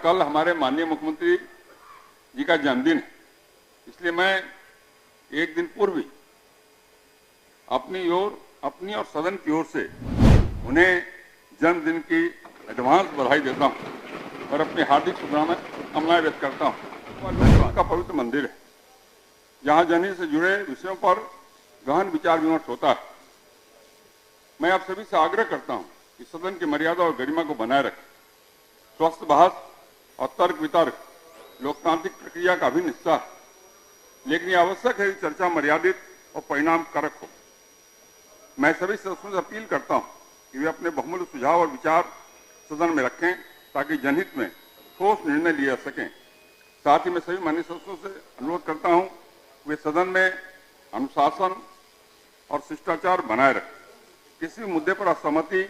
कल हमारे माननीय मुख्यमंत्री जी का जन्मदिन है, इसलिए मैं एक दिन पूर्व ही अपनी और सदन की ओर से उन्हें जन्मदिन की एडवांस बधाई देता हूं और अपनी हार्दिक शुभकामनाएं व्यक्त करता हूं। का पवित्र मंदिर है, जहां जनहित से जुड़े विषयों पर गहन विचार विमर्श होता है। मैं आप सभी से आग्रह करता हूं कि सदन की मर्यादा और गरिमा को बनाए रखें। स्वस्थ बहस और तर्क वितर्क लोकतांत्रिक प्रक्रिया का अभिन्न हिस्सा है, लेकिन यह आवश्यक है कि चर्चा मर्यादित और परिणाम कारक हो। मैं सभी सदस्यों से अपील करता हूं कि वे अपने बहुमूल्य सुझाव और विचार सदन में रखें, ताकि जनहित में ठोस निर्णय लिए जा सकें। साथ ही मैं सभी माननीय सदस्यों से अनुरोध करता हूं वे सदन में अनुशासन और शिष्टाचार बनाए रखें। किसी भी मुद्दे पर असहमति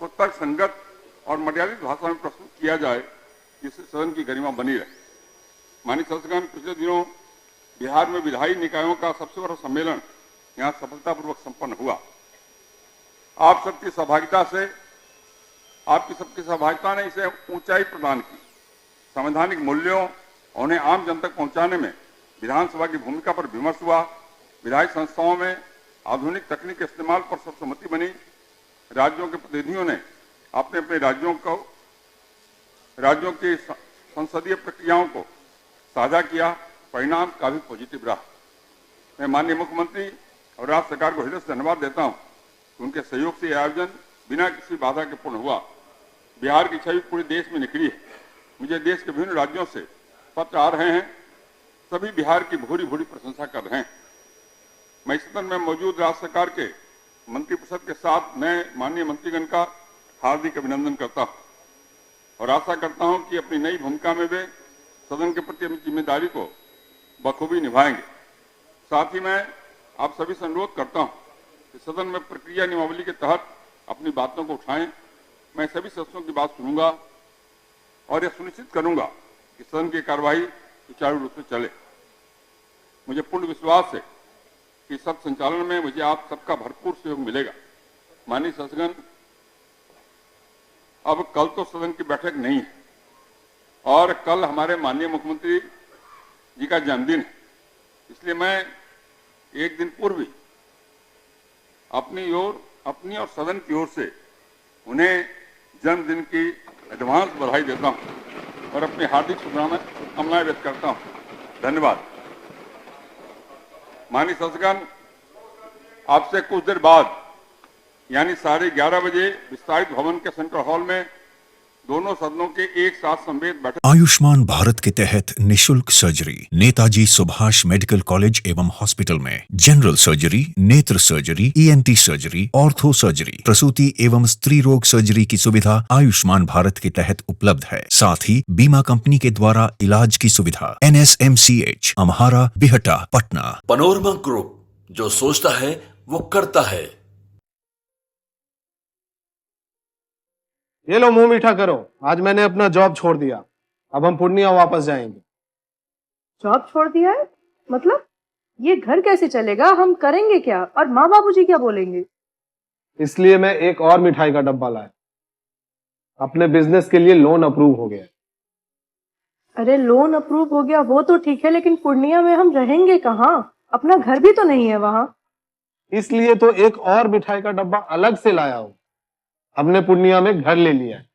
को तर्क संगत और मर्यादित भाषा में प्रस्तुत किया जाए, जिससे सदन की गरिमा बनी रहे। माननीय सदस्यगण, पिछले दिनों बिहार में विधायी निकायों का सबसे बड़ा सम्मेलन यहां सफलतापूर्वक संपन्न हुआ। आप सबकी सहभागिता से, आपकी सबकी सहभागिता ने इसे ऊंचाई प्रदान की। संवैधानिक मूल्यों और उन्हें आम जन तक पहुंचाने में विधानसभा की भूमिका पर विमर्श हुआ। विधायी संस्थाओं में आधुनिक तकनीक के इस्तेमाल पर सर्वसम्मति बनी। राज्यों के प्रतिनिधियों ने अपने अपने राज्यों की संसदीय प्रक्रियाओं को साझा किया। परिणाम काफी पॉजिटिव रहा। मैं माननीय मुख्यमंत्री और राज्य सरकार को हृदय से धन्यवाद देता हूं कि उनके सहयोग से यह आयोजन बिना किसी बाधा के पूर्ण हुआ। बिहार की छवि पूरे देश में निखरी है। मुझे देश के विभिन्न राज्यों से पत्र आ रहे हैं, सभी बिहार की भूरी भूरी प्रशंसा कर रहे हैं। मैं इस सदन में मौजूद राज्य सरकार के मंत्रिपरिषद के साथ नए माननीय मंत्रीगण का हार्दिक अभिनंदन करता हूं और आशा करता हूं कि अपनी नई भूमिका में वे सदन के प्रति अपनी जिम्मेदारी को बखूबी निभाएंगे। साथ ही मैं आप सभी से अनुरोध करता हूं कि सदन में प्रक्रिया नियमावली के तहत अपनी बातों को उठाएं। मैं सभी सदस्यों की बात सुनूंगा और यह सुनिश्चित करूंगा कि सदन की कार्यवाही सुचारू रूप से चले। मुझे पूर्ण विश्वास है कि सदन संचालन में मुझे आप सबका भरपूर सहयोग मिलेगा। माननीय सदस्यगण, अब कल तो सदन की बैठक नहीं है और कल हमारे माननीय मुख्यमंत्री जी का जन्मदिन है, इसलिए मैं एक दिन पूर्व ही अपनी और सदन की ओर से उन्हें जन्मदिन की एडवांस बधाई देता हूं और अपनी हार्दिक शुभकामनाएं व्यक्त करता हूं। धन्यवाद। माननीय सदस्यगण, आपसे कुछ देर बाद यानी 11:30 बजे विस्तारित भवन के सेंट्रल हॉल में दोनों सदनों के एक साथ समवेत बैठक। आयुष्मान भारत के तहत निशुल्क surgery Netaji Subhash medical college एवं हॉस्पिटल में जनरल सर्जरी, नेत्र surgery, ENT surgery, ortho surgery, प्रसूति एवं स्त्री रोग सर्जरी की सुविधा आयुष्मान भारत के तहत उपलब्ध है। साथ ही बीमा कंपनी के द्वारा इलाज की सुविधा। NSMCH, Amhara, Bihta, Patna. Panorama Group, जो सोचता है वो करता है। ये लो, मुंह मीठा करो। आज मैंने अपना जॉब छोड़ दिया। अब हम पूर्णिया वापस जाएंगे। जॉब छोड़ दिया है? मतलब ये घर कैसे चलेगा? हम करेंगे क्या? और माँ बाबूजी क्या बोलेंगे? इसलिए मैं एक और मिठाई का डब्बा लाया। अपने बिजनेस के लिए लोन अप्रूव हो गया। अरे लोन अप्रूव हो गया वो तो ठीक है, लेकिन पूर्णिया में हम रहेंगे कहाँ? अपना घर भी तो नहीं है वहाँ। इसलिए तो एक और मिठाई का डब्बा अलग से लाया हूँ। हमने पूर्णिया में घर ले लिया है,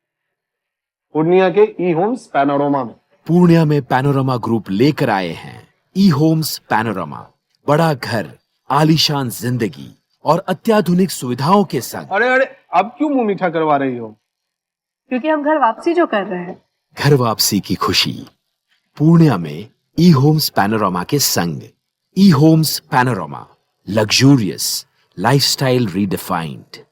पूर्णिया के E-Homes पैनोरमा में। पूर्णिया में पैनोरमा ग्रुप लेकर आए हैं E-Homes पैनोरमा। बड़ा घर, आलीशान जिंदगी और अत्याधुनिक सुविधाओं के संग। अरे अब क्यों मुंह मीठा करवा रही हो? क्योंकि हम घर वापसी जो कर रहे हैं। घर वापसी की खुशी पूर्णिया में E-Homes पैनोरमा के संग। E-Homes panorama, luxurious lifestyle redefined.